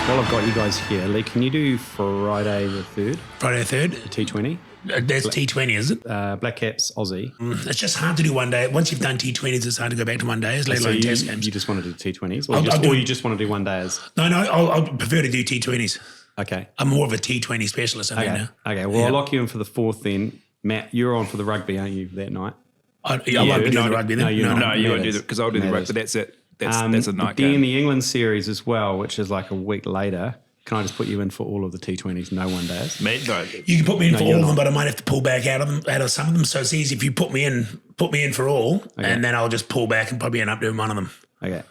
While I've got you guys here, Lee, can you do Friday the 3rd? Friday the 3rd? T20? That's T20, is it? Black Caps, Aussie. It's just hard to do one day. Once you've done T20s, it's hard to go back to one days, let alone test games. You just want to do T20s? Or you just want to do one days? No, I'll prefer to do T20s. Okay. I'm more of a T20 specialist, I think, now. Okay, well, I'll lock you in for the 4th then. Matt, you're on for the rugby, aren't you, that night? I won't be doing the rugby then. No, you won't do that because I'll do the rugby. That's it. That's a night game. Then the England series as well, which is like a week later. Can I just put you in for all of the T20s, no one days? Mate, no. You can put me in for all of them, but I might have to pull back out of some of them. So it's easy if you put me in for all, and then I'll just pull back and probably end up doing one of them. Okay.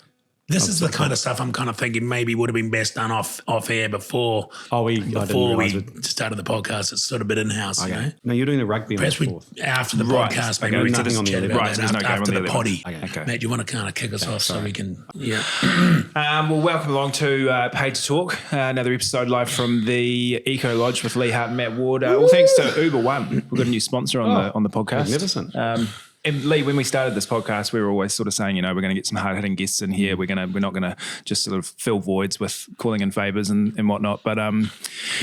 This is the kind of stuff I'm kind of thinking maybe would have been best done off air before we started the podcast. It's sort of a bit in-house, you know? No, you're doing the rugby on the 4th. After the podcast, maybe we can just chat about that after the potty. Okay. Matt, you want to kind of kick us off so we can, Well, welcome along to Paid to Talk, another episode live from the Eco Lodge with Lee Hart and Matt Ward. Well, thanks to Uber One, we've got a new sponsor on the podcast. Magnificent. And Lee, when we started this podcast, we were always sort of saying, we're going to get some hard-hitting guests in here. We're not going to just sort of fill voids with calling in favours and whatnot. But the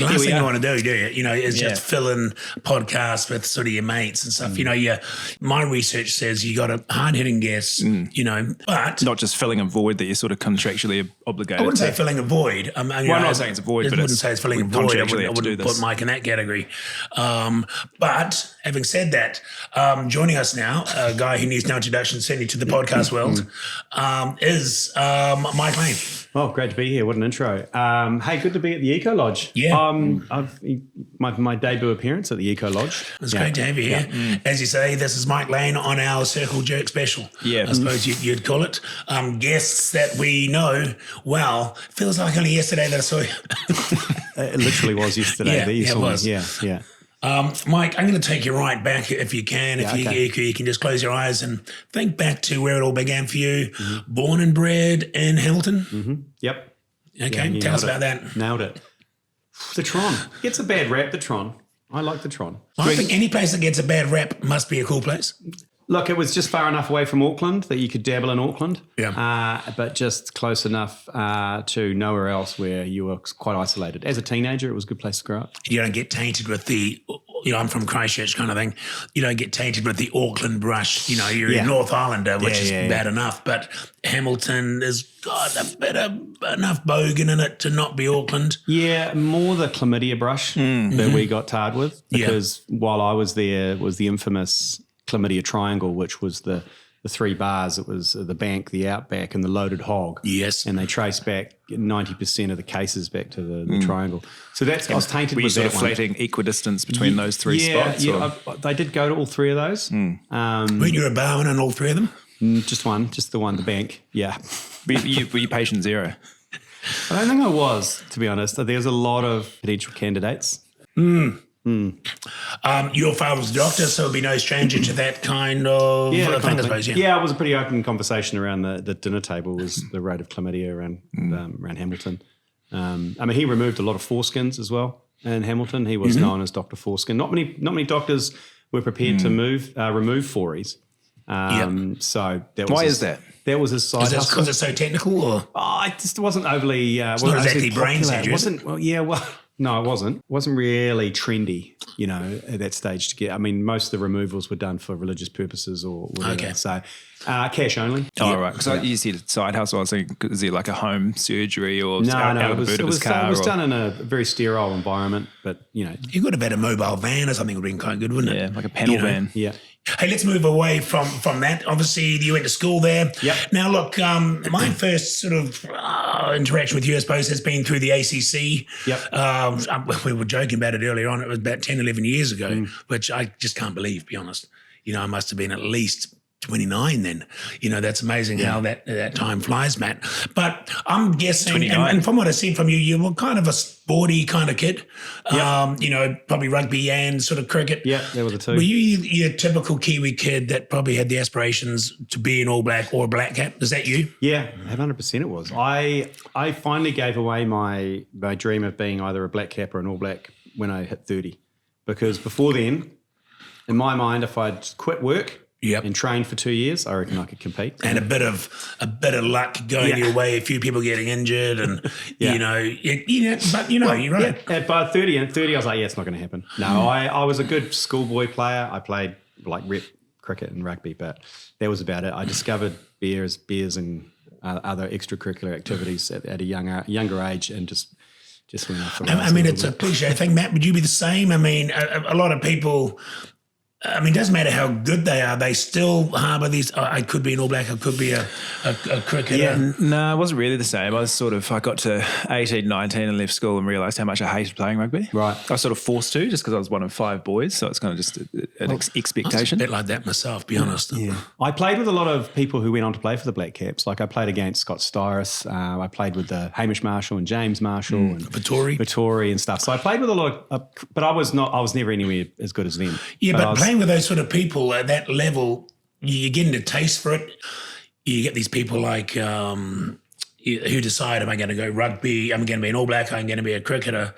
last thing you want to do you? Is just fill in podcasts with sort of your mates and stuff. My research says you got a hard-hitting guest. But not just filling a void that you're sort of contractually obligated. I wouldn't say filling a void. I'm not saying it's a void, but I wouldn't say it's filling a void. I wouldn't put Mike in that category. But having said that, joining us now, a guy who needs no introduction, certainly to the podcast world, is Mike Lane. Oh, great to be here. What an intro. Hey, good to be at the Eco Lodge. Yeah. I've my debut appearance at the Eco Lodge. It's great to have you here. As you say, this is Mike Lane on our Circle Jerk special. Yeah. I suppose you'd call it. Guests that we know well. Feels like only yesterday that I saw you. It literally was yesterday. Yeah, it was. Yeah. Mike, I'm going to take you right back if you can. If you can just close your eyes and think back to where it all began for you. Born and bred in Hamilton? Mm-hmm. Yep. Okay, tell us about that. Nailed it. The Tron. Gets a bad rap, the Tron. I like the Tron. I think any place that gets a bad rap must be a cool place. Look, it was just far enough away from Auckland that you could dabble in Auckland. Yeah. But just close enough to nowhere else where you were quite isolated. As a teenager, it was a good place to grow up. You don't get tainted with the, I'm from Christchurch kind of thing. You don't get tainted with the Auckland brush. You're a North Islander, which is bad enough. But Hamilton has got a bit of enough bogan in it to not be Auckland. Yeah, more the chlamydia brush that we got tarred with. Because while I was there, was the infamous chlamydia triangle, which was the 3 bars. It was the bank, the outback, and the loaded hog. Yes. And they traced back 90% of the cases back to the triangle. So that's, I was tainted with that one. Were you sort of flating equidistance between those 3 spots? Yeah, they did go to all 3 of those. Weren't you a barman on all 3 of them? Just one, just the one, the bank, yeah. Were you patient zero? I don't think I was, to be honest. There's a lot of potential candidates. Your father was a doctor, so it'd be no stranger to that kind of thing, I suppose. Yeah, it was a pretty open conversation around the dinner table. Was the rate of chlamydia around Hamilton. He removed a lot of foreskins as well in Hamilton. He was known as Dr. Foreskin. Not many doctors were prepared to remove fories. So that was why is that? That was his side hustle. Is that because it's so technical, or it just wasn't overly. It's not exactly brain surgery. It wasn't. No, it wasn't. It wasn't really trendy, at that stage to get. Most of the removals were done for religious purposes or whatever. Okay. So cash only. Oh, right. Because you said side hustle. I was thinking, is it like a home surgery or out of the boot of his car? It was done in a very sterile environment, but, You could have had a mobile van or something would have been quite good, wouldn't it? Yeah, like a panel van. Yeah. Hey, let's move away from that. Obviously, you went to school there. Yep. Now, look, my first sort of interaction with you, I suppose, has been through the ACC. Yep. We were joking about it earlier on. It was about 10, 11 years ago, which I just can't believe, to be honest. I must have been at least 29 then. That's amazing how that time flies, Matt. But I'm guessing, and from what I see from you, you were kind of a sporty kind of kid. Probably rugby and sort of cricket. Yeah, there were the 2. Were you your typical Kiwi kid that probably had the aspirations to be an All Black or a Black Cap? Is that you? Yeah, 100% it was. I finally gave away my dream of being either a Black Cap or an All Black when I hit 30. Because before then, in my mind, if I'd quit work Yep. and trained for 2 years, I reckon I could compete. And a bit of luck going your way, a few people getting injured, and but you're right. Yeah. By 30, I was like, yeah, it's not going to happen. No, I was a good schoolboy player. I played like rep cricket and rugby, but that was about it. I discovered beers and other extracurricular activities at a younger age, and just went off the rails. I mean, it's a cliche thing. Matt, would you be the same? I mean, a lot of people. I mean, it doesn't matter how good they are. They still harbour these. I could be an All Black. I could be a cricketer. Yeah, no, it wasn't really the same. I got to 18, 19 and left school and realised how much I hated playing rugby. Right. I was sort of forced to just because I was one of 5 boys. So it's kind of just an expectation. I was a bit like that myself, be honest. Yeah. I played with a lot of people who went on to play for the Black Caps. Like I played against Scott Styris. I played with Hamish Marshall and James Marshall and Vittori and stuff. So I played with a lot of, but I was never anywhere as good as them. Yeah, but playing with those sort of people at that level, you get into taste for it. You get these people like who decide, am I going to go rugby? I'm going to be an All Black. I'm going to be a cricketer.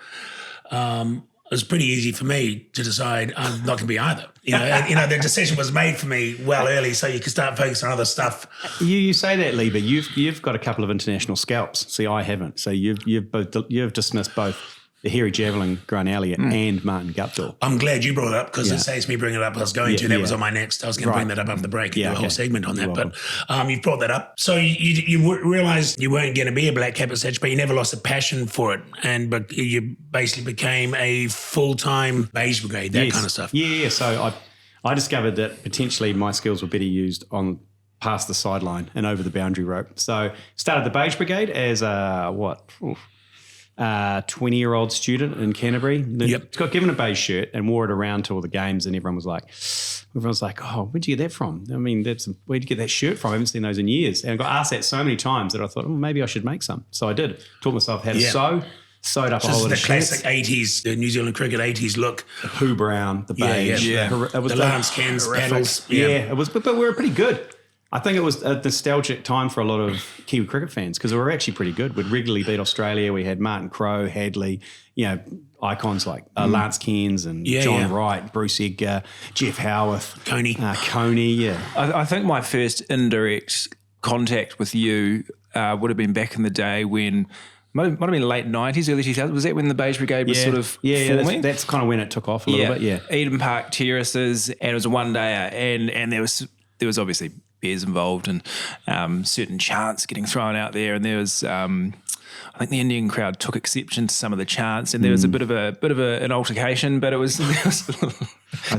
It was pretty easy for me to decide I'm not going to be either. The decision was made for me well early, so you can start focusing on other stuff. You say that, Lee, but you've got a couple of international scalps. See, I haven't. So you've dismissed both the hairy javelin Grant Elliott and Martin Guptill. I'm glad you brought it up because it saves me bringing it up. I was going to. That was on my next. I was going to bring that up after the break and do a whole segment on that. But you've brought that up. So you realised you weren't going to be a Black Cap as such, but you never lost a passion for it. But you basically became a full-time Beige Brigade, that kind of stuff. Yeah. So I discovered that potentially my skills were better used on past the sideline and over the boundary rope. So started the Beige Brigade as a 20-year-old student in Canterbury. Got given a beige shirt and wore it around to all the games, and everyone was like, oh, where'd you get that from? I mean, where'd you get that shirt from? I haven't seen those in years. And I got asked that so many times that I thought, maybe I should make some. So I did. Taught myself how to sew. Sewed up a whole lot of shirts. The classic 80s, the New Zealand cricket 80s look. The Hoo Brown, the beige. It was the Lance Cairns paddles. It was, but we were pretty good. I think it was a nostalgic time for a lot of Kiwi cricket fans because we were actually pretty good. We'd regularly beat Australia. We had Martin Crowe, Hadley, icons like Lance Cairns and John Wright, Bruce Edgar, Jeff Howarth. Coney, I think my first indirect contact with you would have been back in the day when might have been late 90s, early 2000s. Was that when the Beige Brigade was sort of forming? That's kind of when it took off a little bit, Eden Park Terraces, and it was a one-dayer, and there was obviously beers involved and certain chants getting thrown out there, and there was I think the Indian crowd took exception to some of the chants, and there was a bit of an altercation, but there was a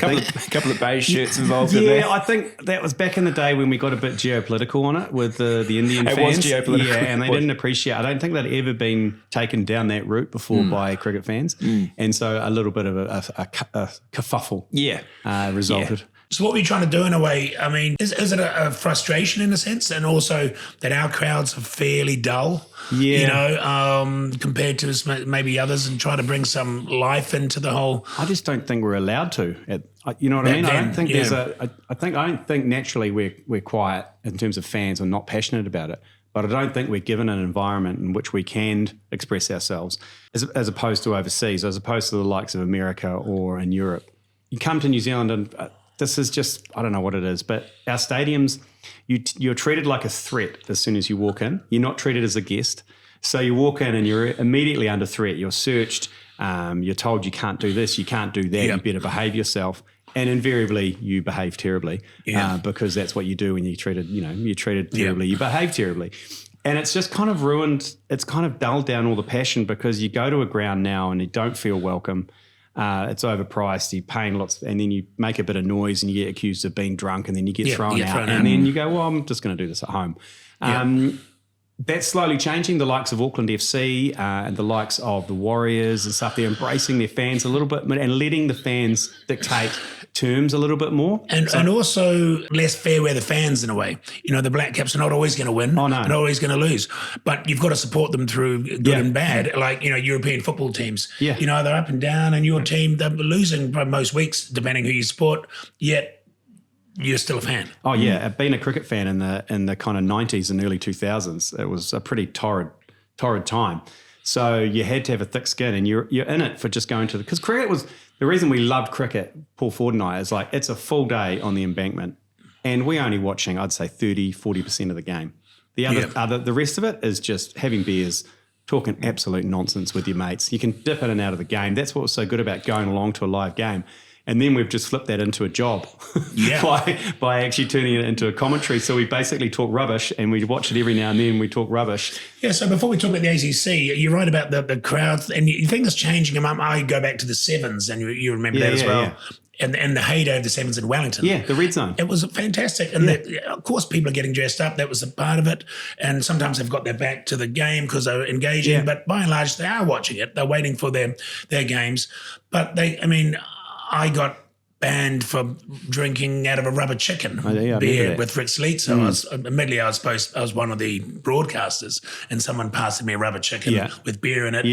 couple of beige shirts involved in there. I think that was back in the day when we got a bit geopolitical on it with the Indian fans. It was geopolitical. Yeah, and they didn't appreciate. I don't think they'd ever been taken down that route before by cricket fans, and so a little bit of a kerfuffle resulted. Yeah. So what were you trying to do in a way? I mean, is it a frustration in a sense, and also that our crowds are fairly dull, compared to maybe others, and try to bring some life into the whole? I just don't think we're allowed to. You know what I mean? I don't think I don't think naturally we're quiet in terms of fans or not passionate about it. But I don't think we're given an environment in which we can express ourselves, as opposed to overseas, as opposed to the likes of America or in Europe. You come to New Zealand and this is just, I don't know what it is, but our stadiums, you're treated like a threat as soon as you walk in. You're not treated as a guest. So you walk in and you're immediately under threat. You're searched. You're told you can't do this, you can't do that, you better behave yourself. And invariably you behave terribly because that's what you do when you're treated terribly. You behave terribly. And it's just kind of ruined, it's kind of dulled down all the passion because you go to a ground now and you don't feel welcome. It's overpriced, you're paying lots, and then you make a bit of noise and you get accused of being drunk, and then you get thrown out. And then you go, well, I'm just going to do this at home. That's slowly changing. The likes of Auckland FC and the likes of the Warriors and stuff, they're embracing their fans a little bit and letting the fans dictate terms a little bit more. And also less fair weather fans in a way. The Black Caps are not always going to win. Oh, no. They're not always going to lose. But you've got to support them through good and bad, like, European football teams. Yeah. They're up and down, and your team, they're losing most weeks, depending who you support, yet you're still a fan. Oh, yeah. Being a cricket fan in the kind of 90s and early 2000s, it was a pretty torrid time. So you had to have a thick skin, and you're in it for just going to because cricket was the reason we loved cricket. Paul Ford and I is like it's a full day on the embankment, and we're only watching, I'd say 30, 40% of the game. The rest of it is just having beers, talking absolute nonsense with your mates. You can dip in and out of the game. That's what was so good about going along to a live game. And then we've just flipped that into a job by actually turning it into a commentary. So we basically talk rubbish and we watch it every now and then. We talk rubbish. Yeah, so before we talk about the ACC, you're right about the crowds. And you think it's changing. I go back to the Sevens and you remember that as well. Yeah. And the heyday of the Sevens in Wellington. Yeah, the red zone. It was fantastic. And of course, people are getting dressed up. That was a part of it. And sometimes they've got their back to the game because they're engaging. Yeah. But by and large, they are watching it. They're waiting for their games. But I got banned for drinking out of a rubber chicken beer with Rick Sleet. So I was one of the broadcasters, and someone passed me a rubber chicken with beer in it,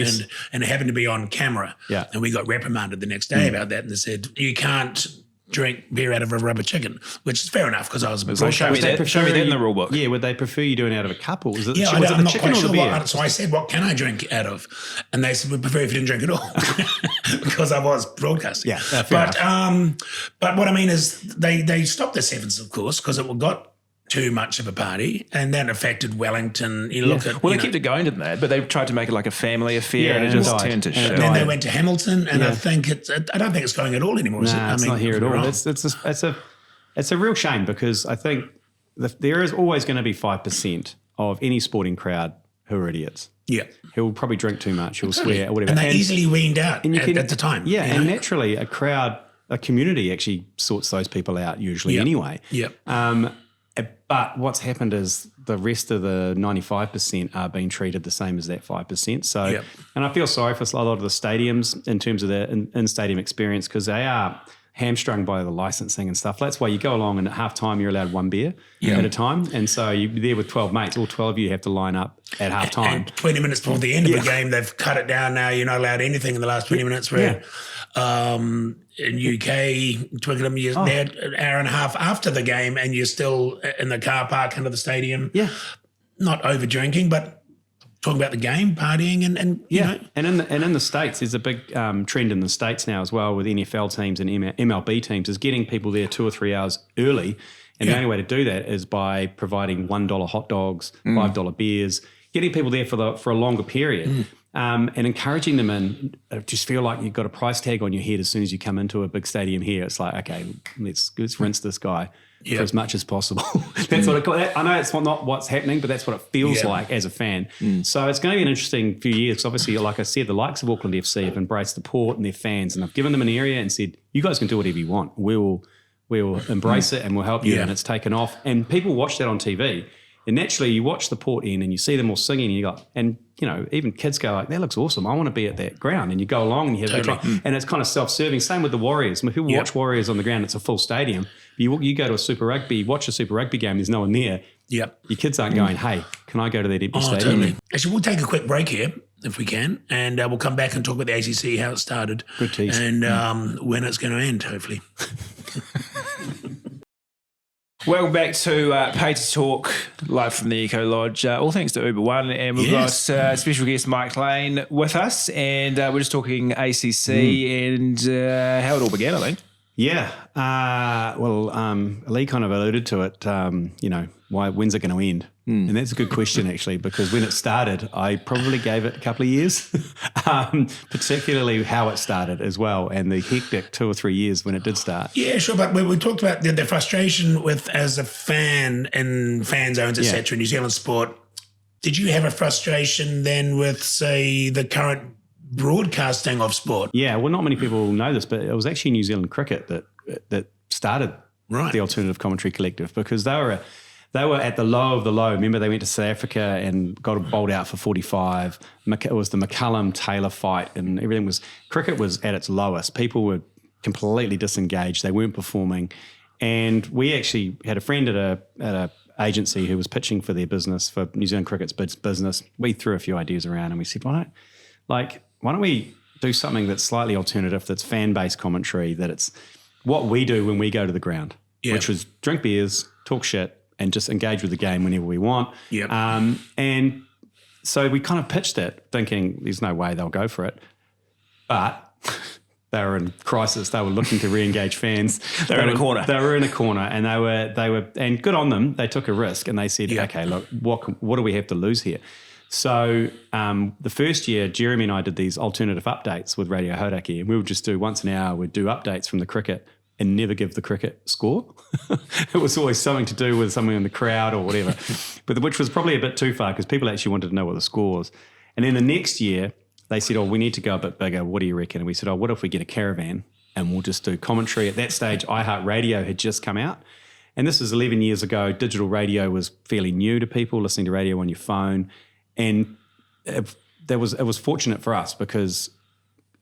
and it happened to be on camera. Yeah. And we got reprimanded the next day about that, and they said, you can't drink beer out of a rubber chicken, which is fair enough because I was a broadcaster. Show me that in the rule book. Yeah, would they prefer you doing it out of a cup, or was it, I'm was it the not chicken quite or the sure beer? So I said, what can I drink out of? And they said, we'd prefer if you didn't drink at all because I was broadcasting. Yeah, fair enough. But what I mean is they stopped the Sevens, of course, because it got too much of a party, and that affected Wellington. They kept it going, didn't they? But they tried to make it like a family affair, and it just turned to shit. And then they went to Hamilton, and I don't think it's going at all anymore. It's not here at all. It's a real shame because I think there is always going to be 5% of any sporting crowd who are idiots. Yeah, who'll probably drink too much, who'll swear, or whatever, and they're easily weaned out at the time. Yeah, and naturally, a community actually sorts those people out usually anyway. Yeah. But what's happened is the rest of the 95% are being treated the same as that 5%. So, and I feel sorry for a lot of the stadiums in terms of their in-stadium experience because they are hamstrung by the licensing and stuff. That's why you go along and at half time you're allowed one beer at a time. And so you're there with 12 mates. All 12 of you have to line up at half time. And 20 minutes before the end of the game, they've cut it down now. You're not allowed anything in the last 20 minutes where in UK, Twickenham, you're there an hour and a half after the game and you're still in the car park under the stadium. Yeah. Not over drinking, but talking about the game, partying and you know. And in the States, there's a big trend in the States now as well with NFL teams and MLB teams is getting people there 2 or 3 hours early. And the only way to do that is by providing $1 hot dogs, $5 beers, getting people there for a longer period. And encouraging them in, just feel like you've got a price tag on your head as soon as you come into a big stadium here. It's like, okay, let's rinse this guy for as much as possible. That's what I know it's not what's happening, but that's what it feels like as a fan. So it's going to be an interesting few years. 'Cause obviously, like I said, the likes of Auckland FC have embraced the Port and their fans, and I've given them an area and said, you guys can do whatever you want. We'll embrace it and we'll help you. And it's taken off. And people watch that on TV. And naturally, you watch the Port end and you see them all singing, and you go, and you know, even kids go like, "That looks awesome! I want to be at that ground." And you go along and you have a good time. And it's kind of self-serving. Same with the Warriors. When people watch Warriors on the ground, it's a full stadium. You go to a Super Rugby, watch a Super Rugby game. There's no one there. Yep. Your kids aren't going, "Hey, can I go to that empty stadium?" Totally. Actually, we'll take a quick break here if we can, and we'll come back and talk about the ACC, how it started, good tease, and when it's going to end, hopefully. Welcome back to PTT Talk, live from the Eco Lodge. All thanks to Uber One, and we've got special guest Mike Lane with us, and we're just talking ACC and how it all began, I think. Yeah. Lee kind of alluded to it, when's it going to end? And that's a good question, actually, because when it started, I probably gave it a couple of years, particularly how it started as well, and the hectic 2 or 3 years when it did start. Yeah, sure. But we talked about the frustration with as a fan in fan zones, etc., in New Zealand sport. Did you have a frustration then with, say, the current broadcasting of sport? Yeah, well, not many people know this, but it was actually New Zealand Cricket that started the Alternative Commentary Collective, because they were at the low of the low. Remember, they went to South Africa and got bowled out for 45. It was the McCullum-Taylor fight, and cricket was at its lowest. People were completely disengaged. They weren't performing. And we actually had a friend at a agency who was pitching for their business, for New Zealand Cricket's business. We threw a few ideas around and we said, why don't we do something that's slightly alternative, that's fan-based commentary, that it's what we do when we go to the ground, which was drink beers, talk shit, and just engage with the game whenever we want. Yep. And so we kind of pitched it thinking there's no way they'll go for it. But they were in crisis. They were looking to re-engage fans. They were in a corner. They were in a corner, and they were, and good on them. They took a risk, and they said, "Okay, look, what do we have to lose here?" So the first year, Jeremy and I did these alternative updates with Radio Hauraki, and we would just do once an hour. We'd do updates from the cricket and never give the cricket score. It was always something to do with something in the crowd or whatever, but which was probably a bit too far because people actually wanted to know what the score was. And then the next year, they said, "Oh, we need to go a bit bigger. What do you reckon?" And we said, "Oh, what if we get a caravan and we'll just do commentary?" At that stage, iHeartRadio had just come out. And this was 11 years ago. Digital radio was fairly new to people, listening to radio on your phone. And it was fortunate for us because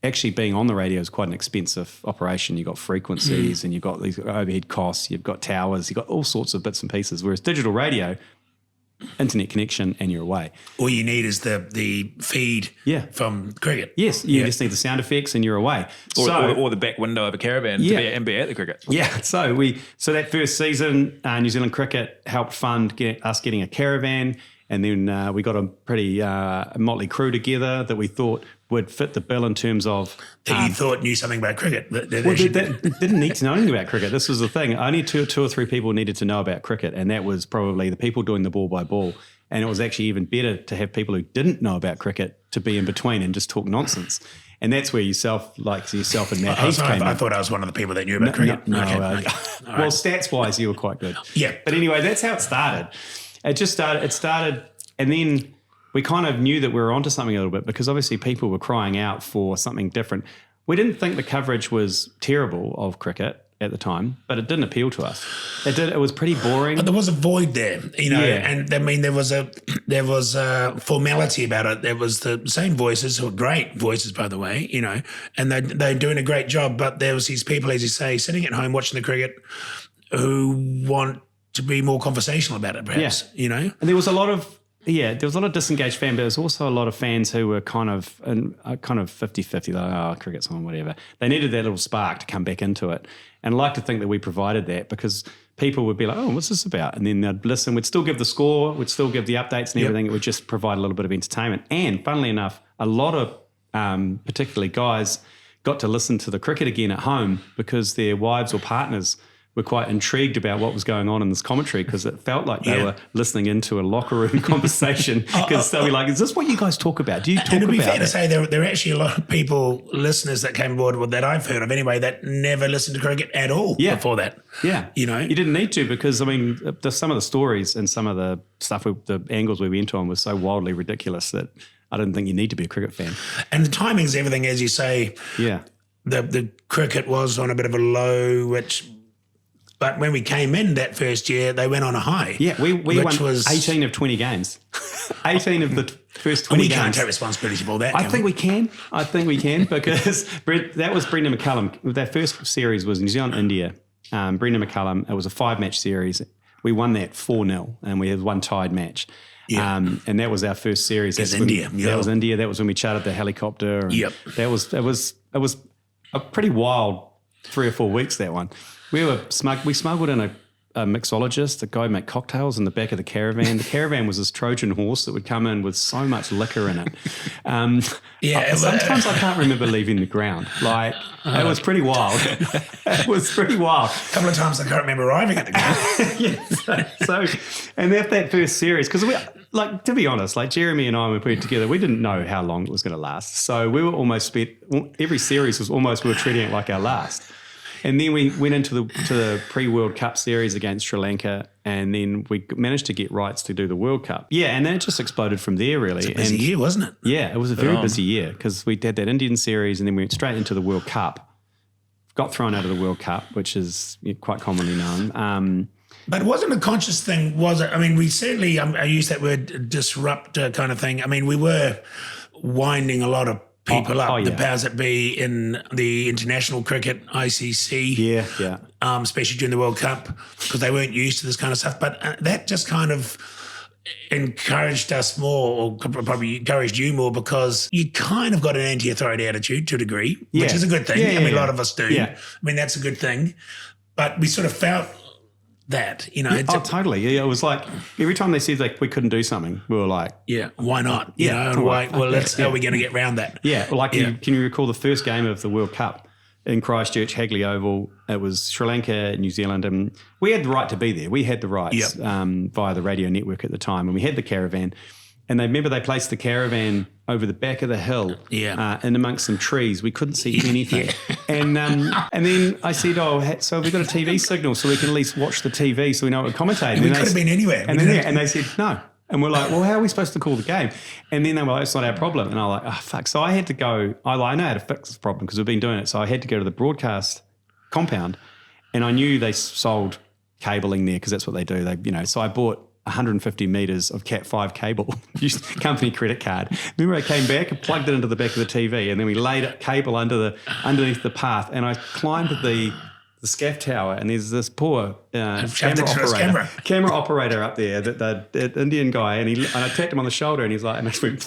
actually being on the radio is quite an expensive operation. You've got frequencies and you've got these overhead costs, you've got towers, you've got all sorts of bits and pieces. Whereas digital radio, internet connection and you're away. All you need is the feed from cricket. Yes, you just need the sound effects and you're away. Or the back window of a caravan to be at the cricket. Yeah, so that first season, New Zealand Cricket helped fund us getting a caravan. And then we got a pretty motley crew together that we thought would fit the bill in terms of... That you thought knew something about cricket. They didn't need to know anything about cricket. This was the thing. Only two or three people needed to know about cricket, and that was probably the people doing the ball by ball. And it was actually even better to have people who didn't know about cricket to be in between and just talk nonsense. And that's where yourself and Matt Heath came in. I thought I was one of the people that knew about cricket. No. Well, stats-wise, you were quite good. Yeah. But anyway, that's how it started. It started, and then we kind of knew that we were onto something a little bit because obviously people were crying out for something different. We didn't think the coverage was terrible of cricket at the time, but it didn't appeal to us. It was pretty boring. But there was a void there, and I mean there was a formality about it. There was the same voices, who were great voices, by the way, and they're doing a great job. But there was these people, as you say, sitting at home watching the cricket who want to be more conversational about it, perhaps, And there was a lot of disengaged fans, but there was also a lot of fans who were kind of 50-50, like, cricket's on, whatever. They needed that little spark to come back into it. And I like to think that we provided that because people would be like, "Oh, what's this about?" And then they'd listen. We'd still give the score, we'd still give the updates and everything. It would just provide a little bit of entertainment. And funnily enough, a lot of particularly guys got to listen to the cricket again at home because their wives or partners were quite intrigued about what was going on in this commentary because it felt like they were listening into a locker room conversation because they'll be like, "Is this what you guys talk about? Do you talk about it?" And to be fair to say, there are actually a lot of people, listeners that came aboard with that I've heard of anyway, that never listened to cricket at all before that. Yeah. You didn't need to because, I mean, some of the stories and some of the stuff, the angles we went on was so wildly ridiculous that I didn't think you need to be a cricket fan. And the timing's everything, as you say. Yeah. The cricket was on a bit of a low, but when we came in that first year, they went on a high. Yeah, we won 18 of 20 games. 18 of the first 20 games. We can't take responsibility for that, I think we can because that was Brendan McCullum. That first series was New Zealand-India. Brendan McCullum, it was a 5-match series. We won that 4-0 and we had one tied match. Yeah. And that was our first series. That was India. That was India. That was when we chartered the helicopter. And it was a pretty wild 3 or 4 weeks, that one. We smuggled in a mixologist, a guy who made cocktails in the back of the caravan. The caravan was this Trojan horse that would come in with so much liquor in it. Sometimes I can't remember leaving the ground. Like, it was pretty wild. It was pretty wild. A couple of times I can't remember arriving at the ground. And that first series, because to be honest, like Jeremy and I, when we put it together, we didn't know how long it was going to last. So we were every series was almost, we were treating it like our last. And then we went into the pre-World Cup series against Sri Lanka, and then we managed to get rights to do the World Cup. Yeah, and then it just exploded from there, really. It's a busy year, wasn't it? Yeah, it was a very busy year because we did that Indian series, and then we went straight into the World Cup. Got thrown out of the World Cup, which is quite commonly known. But it wasn't a conscious thing, was it? I mean, we certainly, I use that word disrupt kind of thing. I mean, we were winding a lot of people up, the powers that be in the international cricket, ICC, especially during the World Cup, because they weren't used to this kind of stuff. But that just kind of encouraged us more, or probably encouraged you more, because you kind of got an anti-authority attitude to a degree, which is a good thing. A lot of us do. I mean, that's a good thing. But we sort of felt that, totally. It was like every time they said like we couldn't do something, we were like, why not? How are we going to get around that? Can you recall the first game of the World Cup? in Christchurch, Hagley Oval. It was Sri Lanka, New Zealand, and we had the right to be there. We had the rights via the radio network at the time, and we had the caravan. And they placed the caravan over the back of the hill, in amongst some trees. We couldn't see anything. And then I said, so we've got a TV signal, so we can at least watch the TV, so we know what we're commentating. We could have been anywhere. And they said no. And we're like, well, how are we supposed to call the game? And then they were like, it's not our problem. And I was like, oh, fuck. So I had to go, I know how to fix this problem because we've been doing it. So I had to go to the broadcast compound, and I knew they sold cabling there because that's what they do. So I bought 150 metres of Cat 5 cable, used company credit card. Remember I came back and plugged it into the back of the TV, and then we laid a cable underneath the path, and I climbed the scaff tower, and there's this poor camera operator up there, that Indian guy, and I tapped him on the shoulder, and he's like, and I just went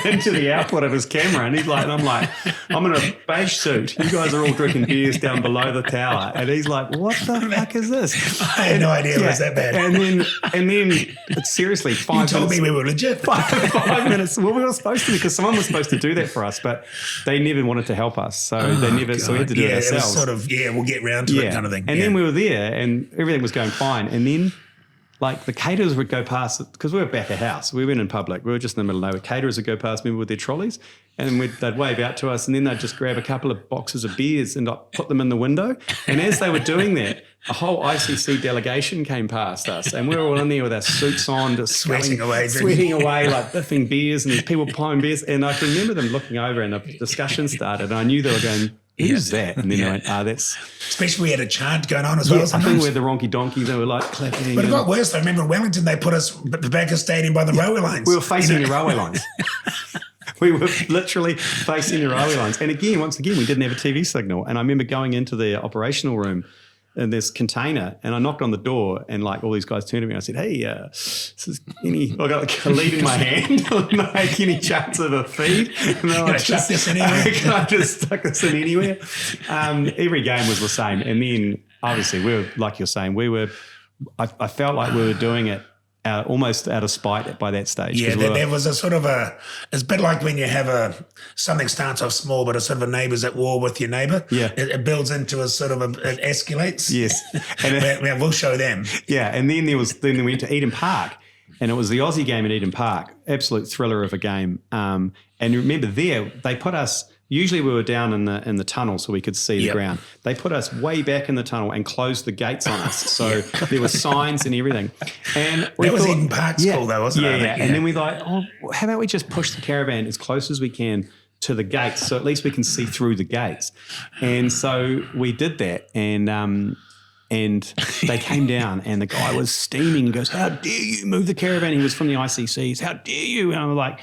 into the output of his camera, and he's like, and I'm like, I'm in a beige suit. You guys are all drinking beers down below the tower, and he's like, what the fuck is this? I had no idea it was that bad. And then seriously, 5 minutes. You told me we were legit. 5 minutes. Well, we were supposed to, because someone was supposed to do that for us, but they never wanted to help us, so so we had to do it ourselves. It was sort of we'll get round to it kind of thing. And then we were there, and everything was going fine. And then, like, the caterers would go past, because we were back a house. We weren't in public. We were just in the middle of nowhere. Caterers would go past, remember, with their trolleys, and they'd wave out to us, and then they'd just grab a couple of boxes of beers and put them in the window. And as they were doing that, a whole ICC delegation came past us, and we were all in there with our suits on, just sweating away, like biffing beers, and there's people pouring beers. And I can remember them looking over, and a discussion started, and I knew they were going, who's that? And then they went, that's... Especially we had a chant going on as well. I think we had the Ronky Donkeys, they were like clapping. But it got worse. I remember in Wellington, they put us at the back of the stadium by the railway lines. We were facing the railway lines. We were literally facing the railway lines. And once again, we didn't have a TV signal. And I remember going into the operational room in this container, and I knocked on the door, and like all these guys turned to me and I said, hey, I got like a lead in my hand. Make any chance of a feed? And can I chuck this in anywhere? Can I just stuck this in anywhere? Every game was the same. And then obviously we were, like you're saying, I felt like we were doing it almost out of spite by that stage. Yeah, there was a sort of it's a bit like when you have something starts off small, but a sort of a neighbour's at war with your neighbour. Yeah. It builds into a sort of it escalates. Yes. And we'll show them. Yeah, and then we went to Eden Park, and it was the Aussie game at Eden Park, absolute thriller of a game. And remember there, they put us, usually we were down in the tunnel so we could see the ground. They put us way back in the tunnel and closed the gates on us. So there were signs and everything. And that was Eden Park's call though, wasn't it? Yeah. And then we thought, how about we just push the caravan as close as we can to the gates, so at least we can see through the gates. And so we did that, and they came down, and the guy was steaming and goes, how dare you move the caravan? He was from the ICCs. How dare you? And I was like,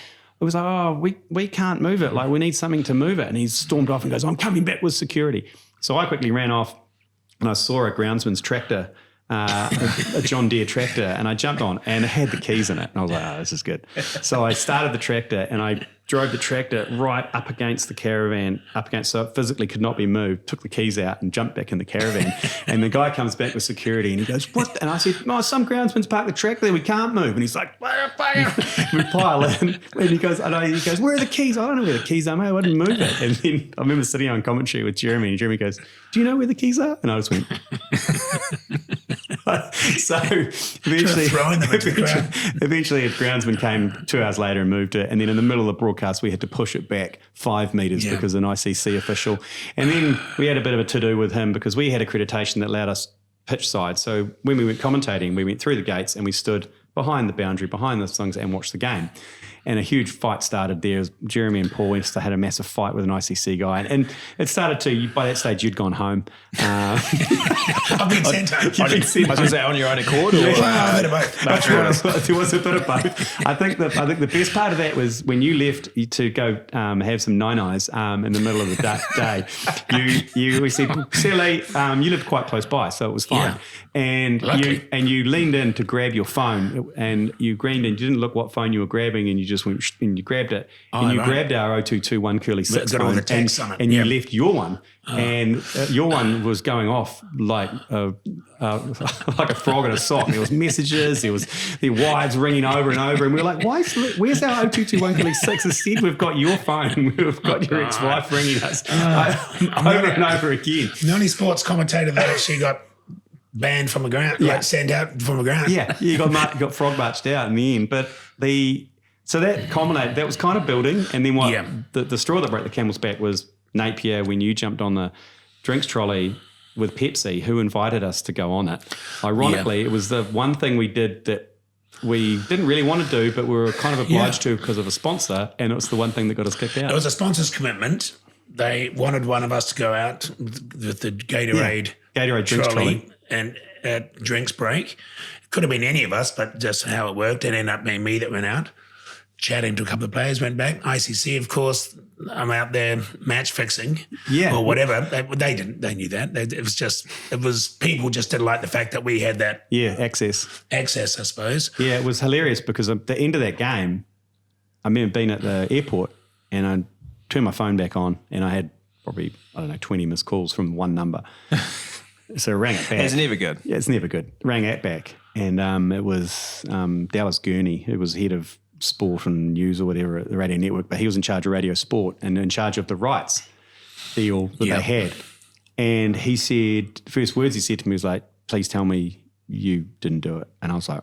we can't move it. Like, we need something to move it. And he stormed off and goes, I'm coming back with security. So I quickly ran off, and I saw a groundsman's tractor, a John Deere tractor, and I jumped on, and it had the keys in it. And I was like, this is good. So I started the tractor, and I drove the tractor right up against the caravan, so it physically could not be moved, took the keys out and jumped back in the caravan. And the guy comes back with security, and he goes, what? And I said, some groundsman's parked the tractor there, we can't move. And he's like, fire. We pile in, and he goes, where are the keys? I don't know where the keys are, mate. I didn't move it. And then I remember sitting on commentary with Jeremy, and Jeremy goes, do you know where the keys are? And I just went... So eventually a groundsman came 2 hours later and moved it, and then in the middle of the broadcast we had to push it back 5 metres because an ICC official, and then we had a bit of a to-do with him because we had accreditation that allowed us pitch side. So when we went commentating, we went through the gates and we stood behind the boundary, behind the things, and watched the game. And a huge fight started there. Jeremy and Paul Webster had a massive fight with an ICC guy. And it started to, by that stage, you'd gone home. I've been sent home. Was that on your own accord? Or? A bit of both. There was a bit of both. I think the best part of that was when you left to go have some nine-eyes in the middle of the day. We said, Sally, you lived quite close by, so it was fine. Yeah. And you leaned in to grab your phone, and you didn't look what phone you were grabbing, and you just went and you grabbed it, and you right. grabbed our 0221 Curly 6 got all phone, the text on it. and Yeah. you left your one, and your one was going off like like a frog in a sock. There was messages, there was the wides ringing over and over, and we were like, where's our 0221 Curly 6? Instead, we've got your phone, we've got your ex-wife ringing us over and over again. The only sports commentator that actually got banned from a ground, like sent out from a ground. Yeah, you got frog marched out in the end. But so that culminated, that was kind of building. And then the straw that broke the camel's back was Napier, when you jumped on the drinks trolley with Pepsi, who invited us to go on it. Ironically, it was the one thing we did that we didn't really want to do, but we were kind of obliged to because of a sponsor, and it was the one thing that got us kicked out. It was a sponsor's commitment. They wanted one of us to go out with the Gatorade drinks trolley. And at drinks break. It could have been any of us, but just how it worked, it ended up being me that went out. Chatting to a couple of players, went back. ICC, of course, I'm out there match fixing or whatever. They didn't. They knew that. It was people just didn't like the fact that we had that. Yeah, access, I suppose. Yeah, it was hilarious because at the end of that game, I remember being at the airport and I turned my phone back on and I had probably, 20 missed calls from one number. So I rang it back. It's never good. Yeah, it's never good. Rang it back. And it was Dallas Gurney, who was head of sport and news or whatever at the radio network, but he was in charge of radio sport and in charge of the rights deal that they had. And he said, the first words he said to me was like, please tell me you didn't do it. And I was like,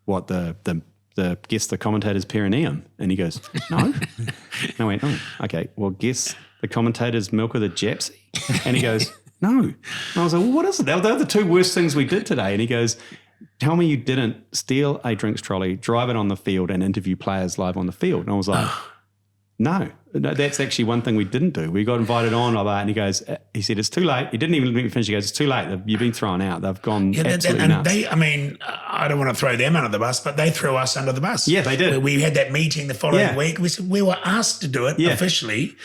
what, the guess the commentator's perineum? And he goes, no. And I went, oh, okay, well, guess the commentator's milk of the Japsy? And he goes, no. And I was like, well, what is it? They were the two worst things we did today. And he goes, tell me you didn't steal a drinks trolley, drive it on the field and interview players live on the field. And I was like, no, that's actually one thing we didn't do. We got invited on like that. And he said, it's too late. He didn't even let me finish. He goes, it's too late. You've been thrown out. They've gone absolutely nuts. I don't want to throw them under the bus, but they threw us under the bus. Yeah, they did. We had that meeting the following week. We were asked to do it officially.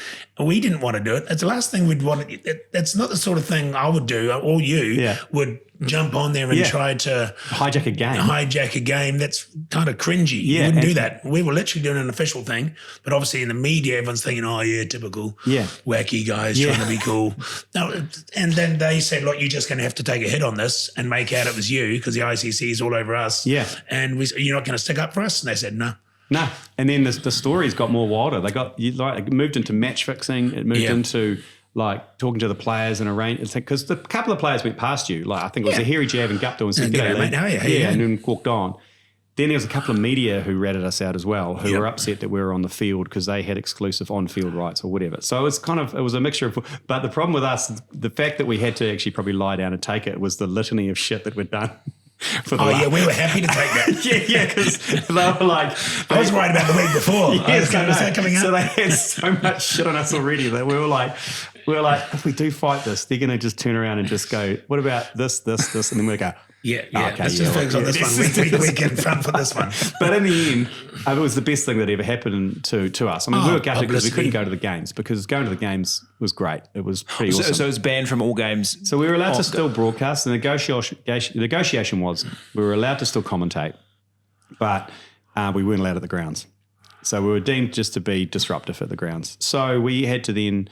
We didn't want to do it. It's the last thing we'd want to. That's not the sort of thing I would do, or you would jump on there and try to hijack a game. That's kind of cringy. You wouldn't do that. We were literally doing an official thing, but obviously in the media, everyone's thinking, oh yeah, typical wacky guys trying to be cool. No, and then they said, look, you're just going to have to take a hit on this and make out it was you because the ICC is all over us. Yeah. And you're not going to stick up for us? And they said, no. No. And then the stories got more wilder. It moved into match fixing. It moved into like talking to the players and arrange, because a couple of players went past you. Like I think it was a hairy jab and Gupta and said, "G'day, mate, how are you?" Yeah, and then walked on. Then there was a couple of media who ratted us out as well, who were upset that we were on the field because they had exclusive on-field rights or whatever. So it was a mixture of. But the problem with us, the fact that we had to actually probably lie down and take it, was the litany of shit that we'd done. We were happy to take that. Because they were like, I was worried about the week before. Was that coming up? So they had so much shit on us already that we were like, if we do fight this, they're going to just turn around and just go, what about this, and then we go, let's just focus on this one. We can front for this one. But in the end, it was the best thing that ever happened to us. I mean, we were gutted because we couldn't go to the games, because going to the games was great. It was pretty awesome. So it was banned from all games. So we were allowed to still broadcast. The negotiation was we were allowed to still commentate, but we weren't allowed at the grounds. So we were deemed just to be disruptive at the grounds. So we had to then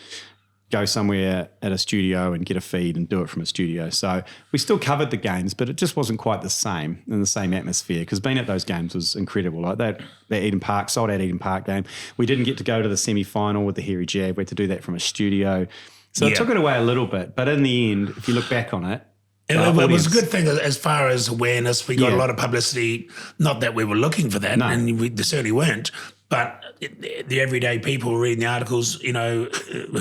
go somewhere at a studio and get a feed and do it from a studio. So we still covered the games, but it just wasn't quite the same in the same atmosphere, because being at those games was incredible. Like that Eden Park, sold out Eden Park game. We didn't get to go to the semi-final with the hairy jab. We had to do that from a studio. So it took it away a little bit. But in the end, if you look back on it, it was a good thing as far as awareness. We got a lot of publicity. Not that we were looking for that, and we certainly weren't. But the everyday people reading the articles, who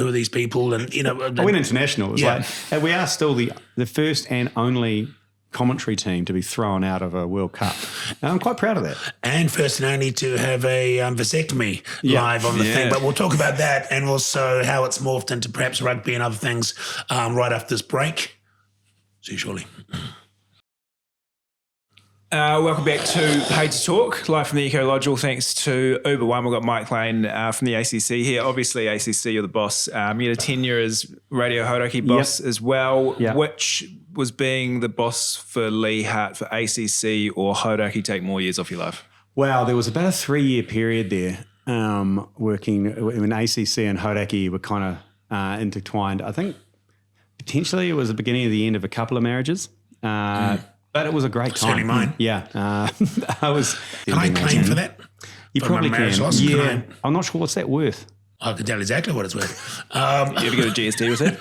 are these people? And, I went international. It was like, we are still the first and only commentary team to be thrown out of a World Cup. And I'm quite proud of that. And first and only to have a vasectomy live on the thing. But we'll talk about that, and also how it's morphed into perhaps rugby and other things right after this break. See you shortly. Welcome back to Paid to Talk, live from the Eco Lodge. All thanks to Uber One. We've got Mike Lane from the ACC here. Obviously, ACC, you're the boss. You had a tenure as Radio Hauraki boss as well. Which was being the boss for Lee Hart for ACC or Hauraki take more years off your life? Wow, there was about a 3-year period there working when ACC and Hauraki were kind of intertwined. I think potentially it was the beginning of the end of a couple of marriages, but it was a great time. Certainly mine. Yeah. I was. Can I claim for that? You For probably my marriage can. loss? Yeah. I'm not sure what's that worth. I can tell exactly what it's worth. You ever get a GST with it?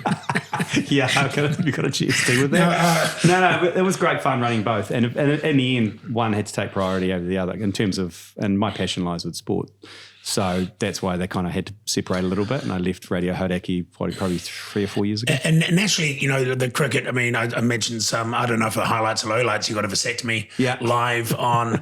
Yeah, you got a GST with that. No, but it was great fun running both. And in the end, one had to take priority over the other in terms of, and my passion lies with sport. So that's why they kind of had to separate a little bit. And I left Radio Hauraki probably 3 or 4 years ago. And naturally, the cricket, I mean, I mentioned some, I don't know if the highlights or lowlights, you got a vasectomy live on.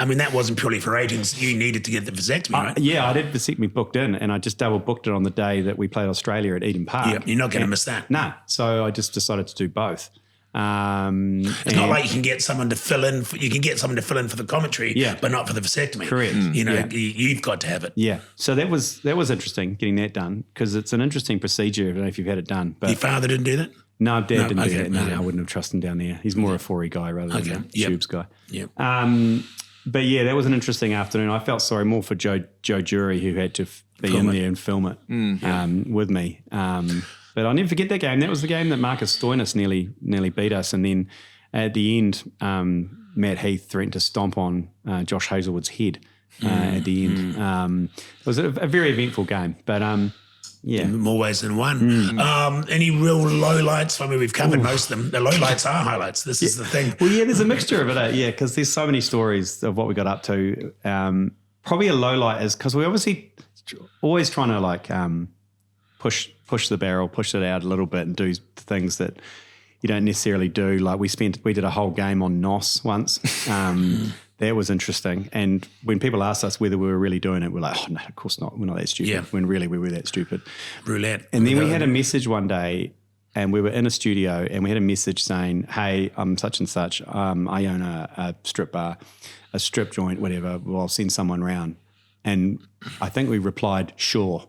I mean, that wasn't purely for ratings. You needed to get the vasectomy, right? Yeah, I did vasectomy booked in, and I just double booked it on the day that we played Australia at Eden Park. Yeah, you're not going to miss that. No, so I just decided to do both. It's not like you can get someone to fill in. You can get someone to fill in for the commentary, but not for the vasectomy. Correct. You've got to have it. Yeah. So that was interesting getting that done because it's an interesting procedure. I don't know if you've had it done, but Your father didn't do that? No, Dad didn't do that. No, I wouldn't have trusted him down there. He's more a 4E guy rather than a tubes guy. Yeah. But yeah, that was an interesting afternoon. I felt sorry more for Joe Jury, who had to be in there and film it with me. But I'll never forget that game. That was the game that Marcus Stoinis nearly beat us. And then at the end, Matt Heath threatened to stomp on Josh Hazelwood's head at the end. It was a very eventful game. But in more ways than one. Any real lowlights? I mean, we've covered most of them. The lowlights are highlights. This is the thing. Well, yeah, there's a mixture of it. Yeah, because there's so many stories of what we got up to. Probably a lowlight is because we obviously always trying to push the barrel, push it out a little bit, and do things that you don't necessarily do. Like we did a whole game on NOS once. That was interesting. And when people asked us whether we were really doing it, we're like, oh, no, of course not. We're not that stupid. Yeah. When really we were that stupid. Roulette. And then we had a message one day and we were in a studio and we had a message saying, hey, I'm such and such. I own a strip bar, a strip joint, whatever. Well, I'll send someone round. And I think we replied, sure.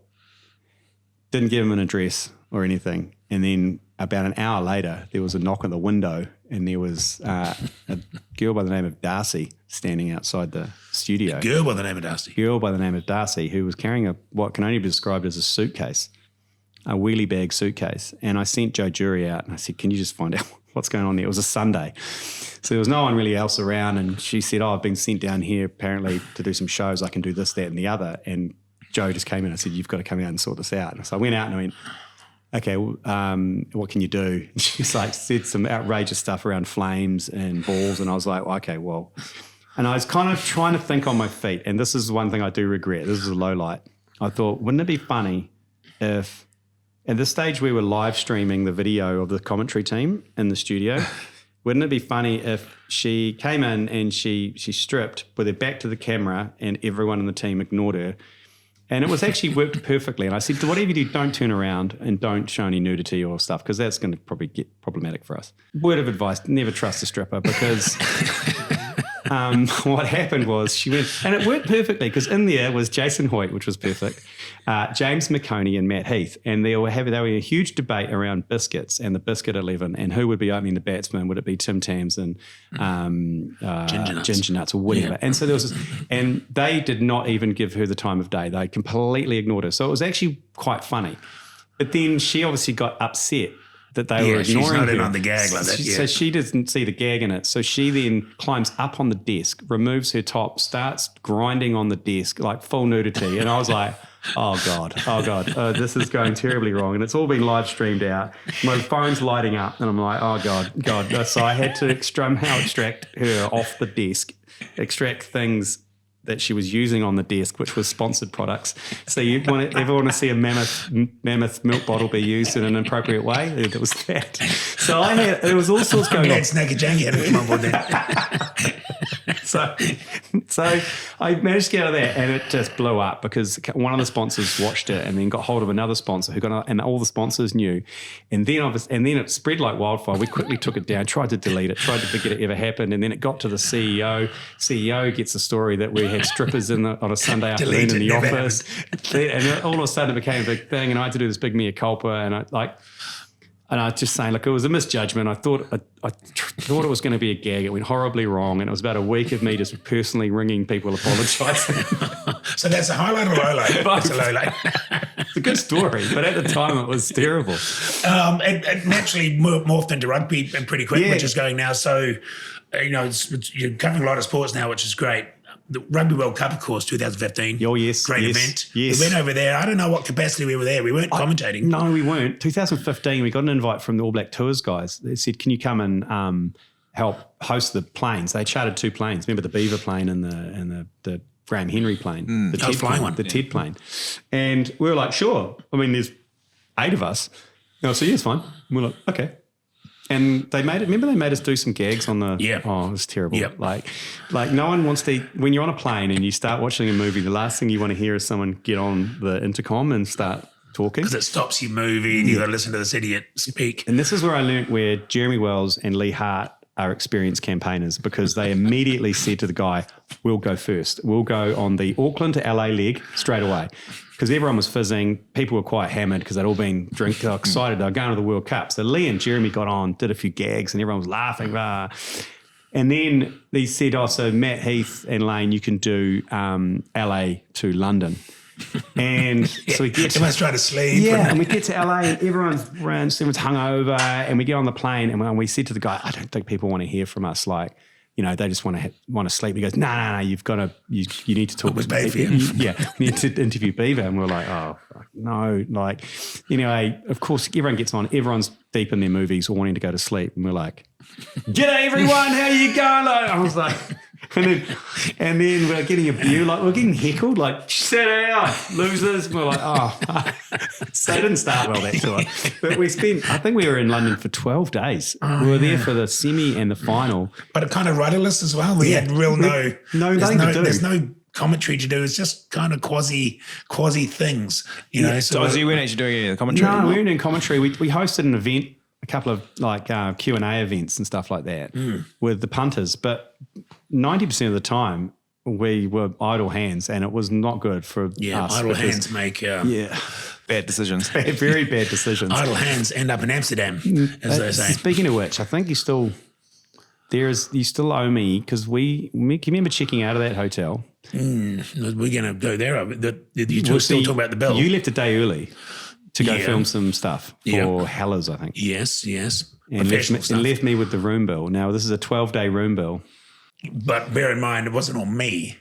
Didn't give him an address or anything. And then about an hour later, there was a knock on the window and there was a girl by the name of Darcy standing outside the studio. A girl by the name of Darcy? Girl by the name of Darcy who was carrying what can only be described as a suitcase, a wheelie bag suitcase. And I sent Joe Jury out and I said, can you just find out what's going on there? It was a Sunday. So there was no one really else around. And she said, I've been sent down here apparently to do some shows. I can do this, that and the other. And Joe just came in and said, you've got to come out and sort this out. And so I went out and I went, okay, what can you do? She's like said some outrageous stuff around flames and balls. And I was like, okay, well. And I was kind of trying to think on my feet. And this is one thing I do regret. This is a low light. I thought, wouldn't it be funny if at this stage we were live streaming the video of the commentary team in the studio? Wouldn't it be funny if she came in and she stripped with her back to the camera and everyone in the team ignored her? And it was actually worked perfectly. And I said, whatever you do, don't turn around and don't show any nudity or stuff because that's going to probably get problematic for us. Word of advice, never trust a stripper because what happened was she went, and it worked perfectly because in there was Jason Hoyt, which was perfect, James McConey and Matt Heath. And they were having a huge debate around biscuits and the biscuit 11 and who would be opening the batsman. Would it be Tim Tams and Ginger Nuts or whatever? Yeah. And so there was this, and they did not even give her the time of day. They completely ignored her. So it was actually quite funny. But then she obviously got upset that they were ignoring she's not her. in on the gag like that. So she doesn't see the gag in it. So she then climbs up on the desk, removes her top, starts grinding on the desk, like full nudity. And I was like, oh God, this is going terribly wrong. And it's all been live streamed out. My phone's lighting up and I'm like, oh God. So I had to somehow extract her off the desk, extract things that she was using on the desk, which was sponsored products. So you ever want to see a mammoth milk bottle be used in an appropriate way? It was that. So there was all sorts going on. I'm glad Snacky Janky had to come on board then. So I managed to get out of that and it just blew up because one of the sponsors watched it and then got hold of another sponsor and all the sponsors knew. And then it spread like wildfire. We quickly took it down, tried to delete it, tried to forget it ever happened. And then it got to the CEO. CEO gets a story that we had strippers on a Sunday afternoon in the office. And all of a sudden it became a big thing and I had to do this big mea culpa and And I was just saying, look, it was a misjudgment. I thought it was going to be a gag. It went horribly wrong. And it was about a week of me just personally ringing people apologising. So that's a highlight or low light? It's a low light. It's a good story, but at the time it was terrible. It naturally morphed into rugby pretty quick, which is going now. So, you're covering a lot of sports now, which is great. The Rugby World Cup, of course, 2015. Oh, yes. Great event. Yes. We went over there. I don't know what capacity we were there. We weren't commentating. No, we weren't. 2015, we got an invite from the All Black Tours guys. They said, can you come and help host the planes? They chartered 2 planes. Remember the Beaver plane and the Graham Henry plane? The I was flying one. The TED plane. And we were like, sure. I mean, there's 8 of us. And I said, yeah, it's fine. And we're like, okay. And they made us do some gags on the, oh, it was terrible. Yep. Like no one wants to, when you're on a plane and you start watching a movie, the last thing you want to hear is someone get on the intercom and start talking. Because it stops you moving, you got to listen to this idiot speak. And this is where I learnt where Jeremy Wells and Lee Hart are experienced campaigners, because they immediately said to the guy, we'll go first. We'll go on the Auckland to LA leg straight away. Because everyone was fizzing. People were quite hammered because they'd all been drinking, excited. They were going to the World Cup. So Lee and Jeremy got on, did a few gags, and everyone was laughing. Blah. And then they said, so Matt Heath and Lane, you can do LA to London. And so we get everyone's trying to sleep. Yeah, and we get to LA and everyone's hungover, and we get on the plane and we said to the guy, I don't think people want to hear from us. Like, they just want to sleep. He goes, no, you've got to, you need to talk with to Beaver. Yeah, we need to interview Beaver. And we're like, oh, fuck, no. Like, anyway, of course, everyone gets on. Everyone's deep in their movies or wanting to go to sleep. And we're like, g'day, everyone. How you going? Like, I was like, and then we're getting a view, like we're getting heckled, like, sit down, losers. And we're like, oh. So it didn't start well, that tour. But I think we were in London for 12 days. We were there for the semi and the final. But it kind of rudderless as well. We had there's no commentary to do. It's just kind of quasi things, So you weren't actually doing any of the commentary? No, we weren't doing commentary. We hosted an event, a couple of Q&A events and stuff like that with the punters. But 90% of the time we were idle hands, and it was not good for us. Idle hands make bad decisions. Very bad decisions. Idle hands end up in Amsterdam, as they say. Speaking of which, I think you still owe me, because can you remember checking out of that hotel? We're going to go there. You're still talking about the bill. You left a day early to go film some stuff for Hellers, I think. Yes. And left me with the room bill. Now, this is a 12-day room bill. But bear in mind, it wasn't on me,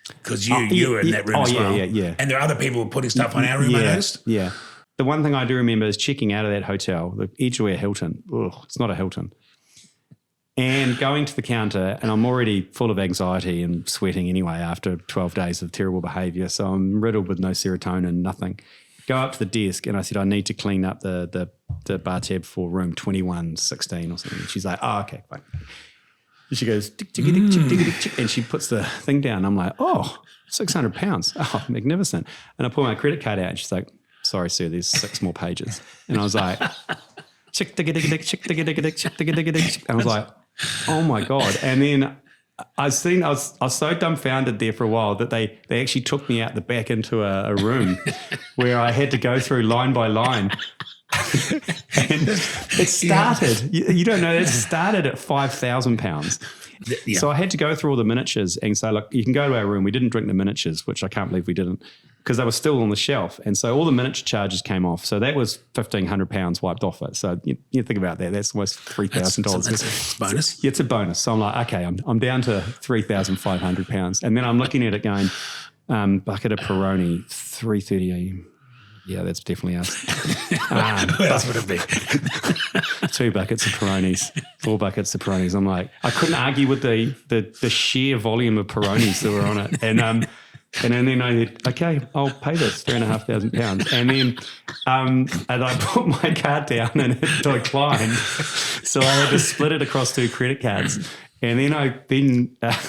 because you were in that room as well. Yeah. And there are other people putting stuff on our room, I noticed. Yeah. The one thing I do remember is checking out of that hotel, the Edgeware Hilton. Ugh, it's not a Hilton. And going to the counter, and I'm already full of anxiety and sweating anyway after 12 days of terrible behaviour. So I'm riddled with no serotonin, nothing. Go up to the desk and I said, I need to clean up the bar tab for room 2116 or something. And she's like, oh, okay, fine. And she goes, tick, tick, tick, tick, tick, tick, and she puts the thing down. I'm like, oh, £600. Oh, magnificent. And I pull my credit card out and she's like, sorry, sir, there's 6 more pages. And I was like, chick, tick, tick, tick, chick, tick, tick, tick, chick, tick, tick, tick. And I was like, oh my God. And then I was so dumbfounded there for a while that they actually took me out the back into a room where I had to go through line by line. And it started, you don't know, it started at £5,000. Yeah. So I had to go through all the miniatures and say, look, you can go to our room. We didn't drink the miniatures, which I can't believe we didn't, because they were still on the shelf. And so all the miniature charges came off. So that was £1,500 wiped off it. So you think about that. That's almost $3,000. That's a bonus. It's a bonus. So I'm like, okay, I'm down to £3,500. And then I'm looking at it going, bucket of Peroni, $3.30. Yeah, that's definitely us. Who else would it be? 2 buckets of Peronis, 4 buckets of Peronis. I'm like, I couldn't argue with the sheer volume of Peronis that were on it. And then I said, okay, I'll pay this £3,500. And then and I put my card down and it declined. So I had to split it across 2 credit cards. And then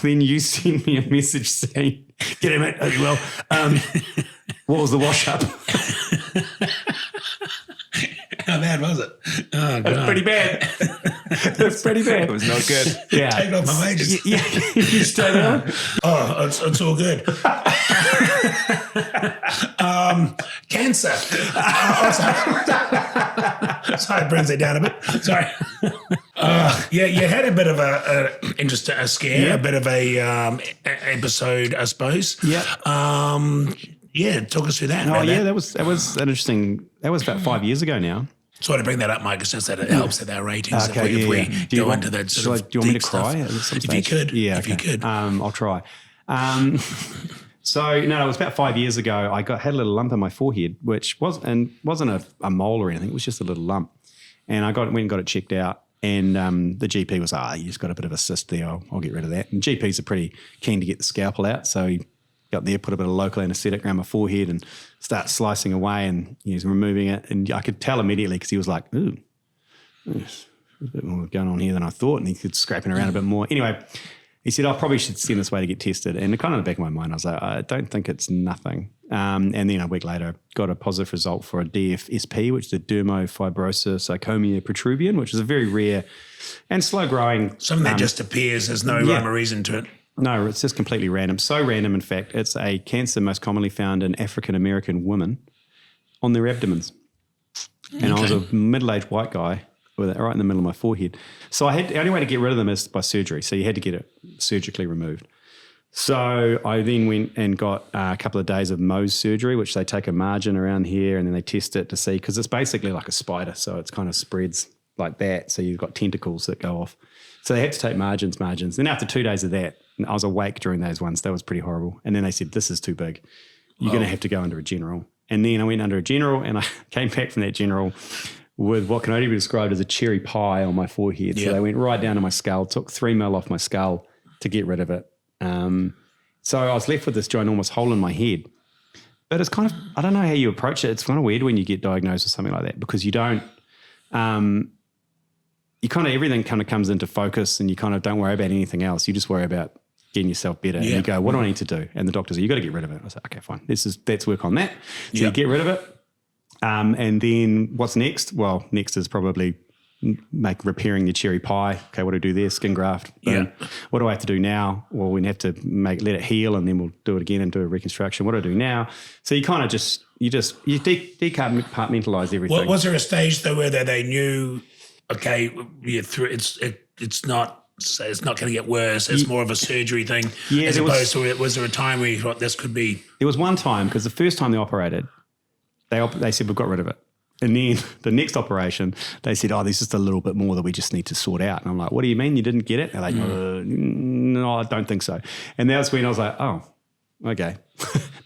then you sent me a message saying, "G'day, mate. Hope you're well. What was the wash up?" How bad was it? Oh, God. It was pretty bad. It was not good. Yeah. Take off my wages. Yeah. You stayed on? Oh, it's all good. Cancer. Sorry, it brings it down a bit. Sorry. You had a bit of a scare, a bit of a episode, I suppose. Yeah. Talk us through that. Oh, yeah, that was an interesting. That was about 5 years ago now. Sorry to bring that up, Mike. It's just that it helps with our ratings Okay, if we Do you go want, into that do sort of you want me to deep stuff. cry at some If you stage? could. Yeah, if you okay. could. I'll try. So no, it was about 5 years ago. I had a little lump in my forehead, which wasn't a mole or anything. It was just a little lump, and I went and got it checked out. And the GP was, you just got a bit of a cyst there. I'll get rid of that. And GPs are pretty keen to get the scalpel out, so he got there, put a bit of local anaesthetic around my forehead, and start slicing away, and he was removing it. And I could tell immediately because he was like, "Ooh, there's a bit more going on here than I thought," and he could scraping around a bit more. Anyway. He said, I probably should send this way to get tested. And kind of in the back of my mind, I was like, I don't think it's nothing. And then a week later, got a positive result for a DFSP, which is a dermofibrosarcomia protuberans, which is a very rare and slow-growing. Something that just appears. There's no rhyme or reason to it. No, it's just completely random. So random, in fact, it's a cancer most commonly found in African-American women on their abdomens. And I was a middle-aged white guy with it right in the middle of my forehead. So the only way to get rid of them is by surgery. So you had to get it surgically removed. So I then went and got a couple of days of Mohs surgery, which they take a margin around here and then they test it to see, because it's basically like a spider. So it's kind of spreads like that. So you've got tentacles that go off. So they had to take margins. Then after 2 days of that, I was awake during those ones. That was pretty horrible. And then they said, this is too big. You're going to have to go under a general. And then I went under a general and I came back from that general with what can only be described as a cherry pie on my forehead. So they went right down to my skull, took 3 mil off my skull to get rid of it. So I was left with this ginormous hole in my head. But it's kind of, I don't know how you approach it. It's kind of weird when you get diagnosed with something like that because you don't, everything kind of comes into focus and you kind of don't worry about anything else. You just worry about getting yourself better. And you go, what do I need to do? And the doctor says, you got to get rid of it. I said, okay, fine. Let's work on that. So you get rid of it. And then what's next? Well, next is probably repairing your cherry pie. Okay, what do I do there? Skin graft. What do I have to do now? Well, we have to let it heal and then we'll do it again and do a reconstruction. What do I do now? So you kind of decompartmentalize everything. Was there a stage though where they knew, okay, it's not going to get worse. It's more of a surgery thing. Yeah, as opposed to, was there a time where you thought this could be? There was one time because the first time they operated, they said, we've got rid of it. And then the next operation, they said, there's just a little bit more that we just need to sort out. And I'm like, what do you mean you didn't get it? They're like, no, I don't think so. And that's when I was like, oh, okay.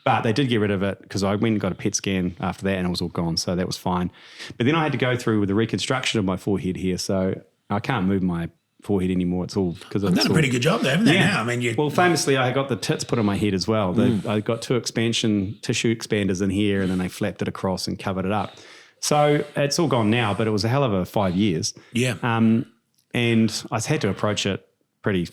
But they did get rid of it because I went and got a PET scan after that and it was all gone. So that was fine. But then I had to go through with the reconstruction of my forehead here. So I can't move my forehead anymore. It's all because I've done a pretty good job there, haven't they? Now, I mean, well, famously, I got the tits put on my head as well. I got 2 tissue expanders in here, and then they flapped it across and covered it up. So it's all gone now, but it was a hell of a 5 years. Yeah. And I had to approach it pretty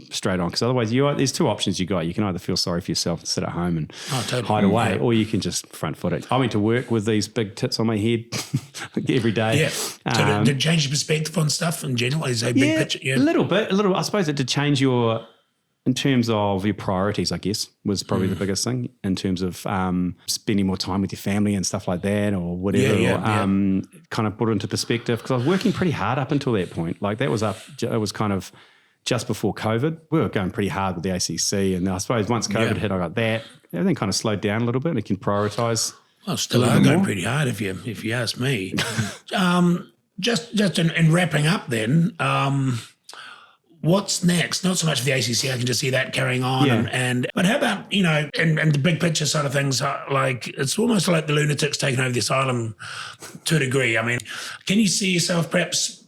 straight on because otherwise there's 2 options you got. You can either feel sorry for yourself and sit at home and hide away, or you can just front foot it. I went to work with these big tits on my head every day. Yeah. So did it change your perspective on stuff in general? Is a big picture? Yeah, a little bit. I suppose it did change in terms of your priorities, I guess, was probably the biggest thing in terms of spending more time with your family and stuff like that or whatever. Kind of put it into perspective because I was working pretty hard up until that point. Like it was kind of just before COVID. We were going pretty hard with the ACC and I suppose once COVID hit, I got that. Everything kind of slowed down a little bit and it can prioritise. Well, still are going pretty hard if you ask me. Just in wrapping up then, what's next? Not so much for the ACC, I can just see that carrying on. But how about, and the big picture side of things, like it's almost like the lunatics taking over the asylum to a degree. I mean, can you see yourself perhaps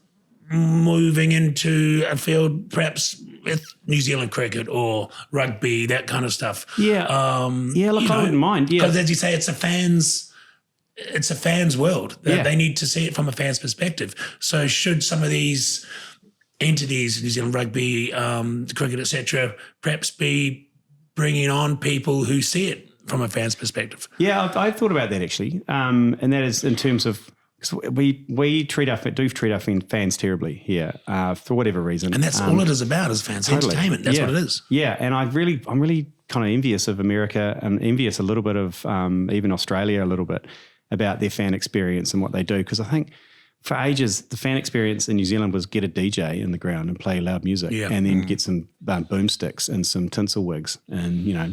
moving into a field perhaps with New Zealand cricket or rugby, that kind of stuff? Yeah. I wouldn't mind. Yeah. Because as you say, it's a fan's world. They need to see it from a fan's perspective. So should some of these entities, New Zealand rugby, cricket, etc., perhaps be bringing on people who see it from a fan's perspective? Yeah, I've thought about that actually, and that is in terms of we treat our fans terribly here for whatever reason, and that's all it is about is fans entertainment. That's what it is. Yeah, and I'm really kind of envious of America and envious a little bit of even Australia a little bit about their fan experience and what they do. Because I think for ages, the fan experience in New Zealand was get a DJ in the ground and play loud music and then get some boomsticks and some tinsel wigs and, you know,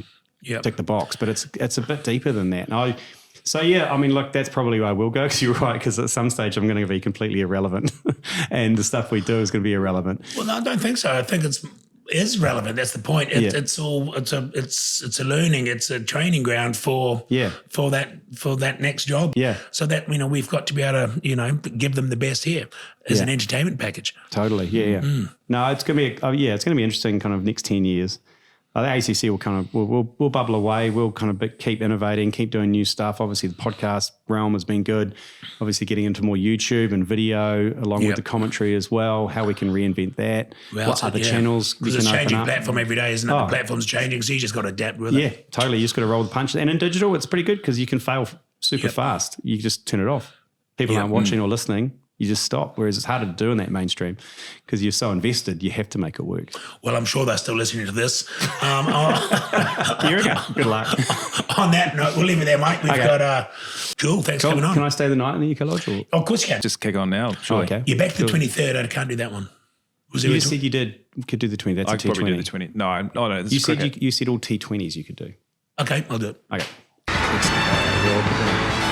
tick the box. But it's a bit deeper than that. And look, that's probably where I will go, because you're right, because at some stage I'm going to be completely irrelevant and the stuff we do is going to be irrelevant. Well, no, I don't think so. I think it's relevant. That's the point. It's a learning. It's a training ground for that next job. Yeah. So that, you know, we've got to be able to, you know, give them the best here as an entertainment package. Totally. Yeah. No, it's going to be it's going to be interesting kind of next 10 years. I think ACC will kind of we'll bubble away. We'll kind of keep innovating, keep doing new stuff. Obviously, the podcast realm has been good. Obviously, getting into more YouTube and video along with the commentary as well. How we can reinvent that. Well, what other channels we because can it's open changing up. platform every day, isn't it? The platform's changing, so you just got to adapt with it. Yeah, totally. You just got to roll the punches. And in digital, it's pretty good because you can fail super fast. You just turn it off. People aren't watching or listening. You just stop, whereas it's harder to do in that mainstream because you're so invested, you have to make it work. Well, I'm sure they're still listening to this. Here we go. Good luck. On that note, we'll leave it there, mate. We've got cool. Thanks for coming on. Can I stay the night in the Eco Lodge? Or? Oh, of course you can. Just kick on now, surely. Okay. You're back to the 23rd. I can't do that one. Was You said you could do the 20. That's I a could probably T20. do the 20. No. This You is said cricket. you said all T20s you could do. Okay, I'll do it. Okay. Excellent.